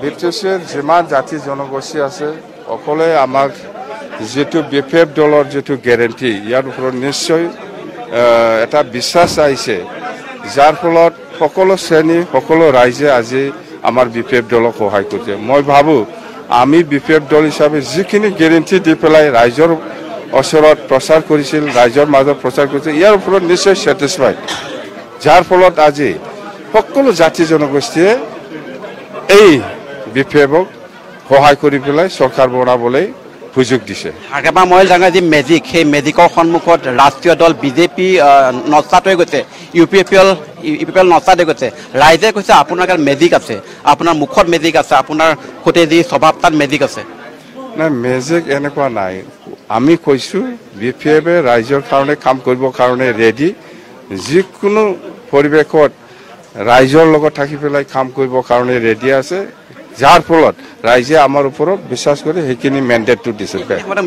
ব্ৰিটিছৰ যিমান জাতি জনগোষ্ঠী আছে সকলোৱে আমাক যেটো বিপিএফ দলৰ যেটো গ্যাৰান্টি ইয়াৰ ওপৰত নিশ্চয় এটা বিশ্বাস আহিছে যাৰ ফলত সকলো শ্ৰেণী সকলো ৰাইজে আজি আমাৰ বিপিএফ দলক সহায় কৰিছে মই ভাবো আমি বিপিএফ দল হিচাপে যিখিনি গ্যাৰান্টি দি পেলাই ৰাইজৰ ওচৰত প্ৰচাৰ কৰিছিল ৰাইজৰ মাজত প্ৰচাৰ কৰিছিল ইয়াৰ ওপৰত নিশ্চয় স্যাটিসফাইড যাৰ ফলত আজি সকলো জাতি জনগোষ্ঠীয়ে এই বিপিএফক সহায় কৰি পেলাই চৰকাৰ বনাবলৈ সুযোগ দিছে আগেবাৰ মই জানো যে মেজিক সেই মেজিকৰ সন্মুখত ৰাষ্ট্ৰীয় দল বিজেপি নচাত হৈ গৈছে ইউপিএল নচাত হৈ গৈছে ৰাইজে কৈছে আপোনাৰ মেজিক আছে আপোনাৰ মুখত মেজিক আছে আপোনাৰ সৈতে যি স্বভাৱ তাত মেজিক আছে না মেজিক এনেকুৱা নাই আমি কৈছো বিপিএফে ৰাইজৰ কাৰণে কাম কৰিবৰ কাৰণে ৰেডি যিকোনো পৰিৱেশত ৰাইজৰ লগত থাকি পেলাই কাম কৰিবৰ কাৰণে ৰেডি আছে যাৰ ফলত ৰাইজে আমাৰ ওপৰত বিশ্বাস কৰি সেইখিনি মেন্ডেটটো দিছে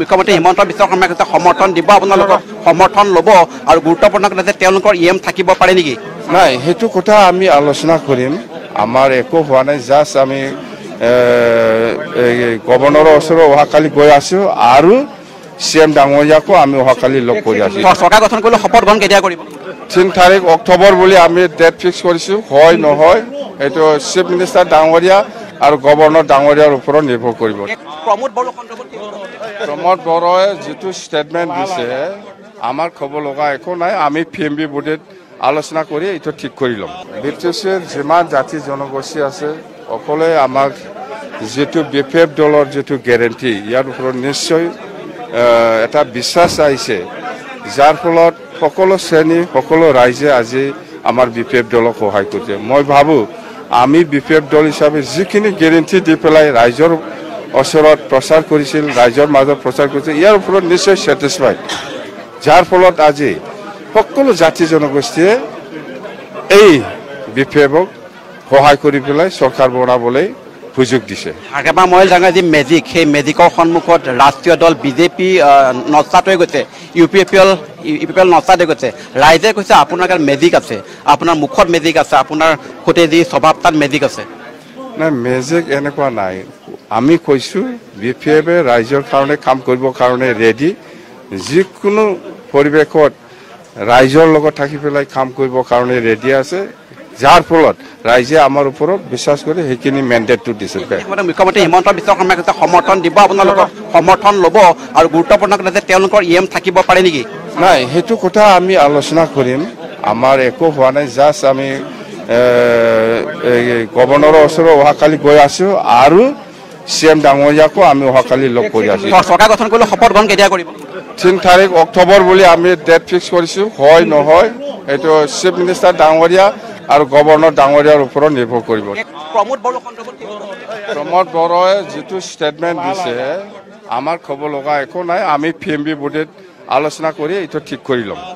মুখ্যমন্ত্ৰী হিমন্ত বিশ্ব শৰ্মাই কৈছে সমৰ্থন দিব আপোনালোকক সমৰ্থন ল'ব আৰু গুৰুত্বপূৰ্ণ কথা যে তেওঁলোকৰ ইএম থাকিব পাৰে নেকি নাই সেইটো কথা আমি আলোচনা কৰিম আমাৰ একো হোৱা নাই জাষ্ট আমি গভৰ্ণৰৰ ওচৰত অহাকালি গৈ আছো আৰু সিএম ডাঙৰীয়াকো আমি অহাকালি লগ কৰি আছো চৰকাৰ গঠন কৰিলে শপত গ্ৰহণ কেতিয়া কৰিব 3 তাৰিখ অক্টোবৰ বুলি আমি ডেট ফিক্স কৰিছো হয় নহয় এইটো চিফ মিনিষ্টাৰ ডাঙৰীয়া আৰু গভৰ্ণৰ ডাঙৰীয়াৰ ওপৰত নিৰ্ভৰ কৰিব প্ৰমোদ বড়োৱে যেটো ষ্টেটমেন্ট দিছে আমাৰ খবৰ লগা একো নাই আমি পিএমবি বৰ্ডত আলোচনা কৰি এইটো ঠিক কৰি লম ব্ৰিটিছৰ যিমান জাতি জনগোষ্ঠী আছে সকলোৱে আমাক যেটো বিপিএফ দলৰ যেটো গ্যাৰান্টি ইয়াৰ ওপৰত নিশ্চয় এটা বিশ্বাস আহিছে যাৰ ফলত সকলো শ্ৰেণী সকলো ৰাইজে আজি আমাৰ বিপিএফ দলক সহায় কৰিছে মই ভাবো আমি বিপিএফ দল হিচাপে যিখিনি গ্যাৰান্টি দি পেলাই ৰাইজৰ ওচৰত প্ৰচাৰ কৰিছিল ৰাইজৰ মাজত প্ৰচাৰ কৰিছিল ইয়াৰ ওপৰত নিশ্চয় স্যাটিসফাইড যাৰ ফলত আজি সকলো জাতি জনগোষ্ঠীয়ে এই বিপিএফক সহায় কৰি পেলাই চৰকাৰ বনাবলৈ সুযোগ দিছে আগেবাৰ মই জানো যে মেজিক সেই মেজিকৰ সন্মুখত ৰাষ্ট্ৰীয় দল বিজেপি নচাত হৈ গৈছে ইউপিএল নচাত হৈ গৈছে ৰাইজে কৈছে আপোনাৰ মেজিক আছে আপোনাৰ মুখত মেজিক আছে আপোনাৰ সৈতে যি স্বভাৱ তাত মেজিক আছে না মেজিক এনেকুৱা নাই আমি কৈছো বিপিএফে ৰাইজৰ কাৰণে কাম কৰিবৰ কাৰণে ৰেডি যিকোনো পৰিৱেশত ৰাইজৰ লগত থাকি পেলাই কাম কৰিবৰ কাৰণে ৰেডি আছে যাৰ ফলত ৰাইজে আমাৰ ওপৰত বিশ্বাস কৰি সেইখিনি মেন্ডেটটো দিছে মুখ্যমন্ত্ৰী হিমন্ত বিশ্ব শৰ্মাই কৈছে সমৰ্থন দিব আপোনালোকক সমৰ্থন ল'ব আৰু গুৰুত্বপূৰ্ণ কথা যে তেওঁলোকৰ ইএম থাকিব পাৰে নেকি নাই সেইটো কথা আমি আলোচনা কৰিম আমাৰ একো হোৱা নাই জাষ্ট আমি গভৰ্ণৰৰ ওচৰত অহাকালি গৈ আছো আৰু সিএম ডাঙৰীয়াকো আমি অহাকালি লগ কৰি আছো চৰকাৰ গঠন কৰিলে শপত গ্ৰহণ কেতিয়া কৰিব 3 তাৰিখ অক্টোবৰ বুলি আমি ডেট ফিক্স কৰিছো হয় নহয় এইটো চিফ মিনিষ্টাৰ ডাঙৰীয়া আৰু গভৰ্ণৰ ডাঙৰীয়াৰ ওপৰত নিৰ্ভৰ কৰিব প্ৰমোদ বড়োৱে যেটো ষ্টেটমেন্ট দিছে আমাৰ খবৰ লগা একো নাই আমি পিএমবি বৰ্ডত আলোচনা কৰি এইটো ঠিক কৰি লম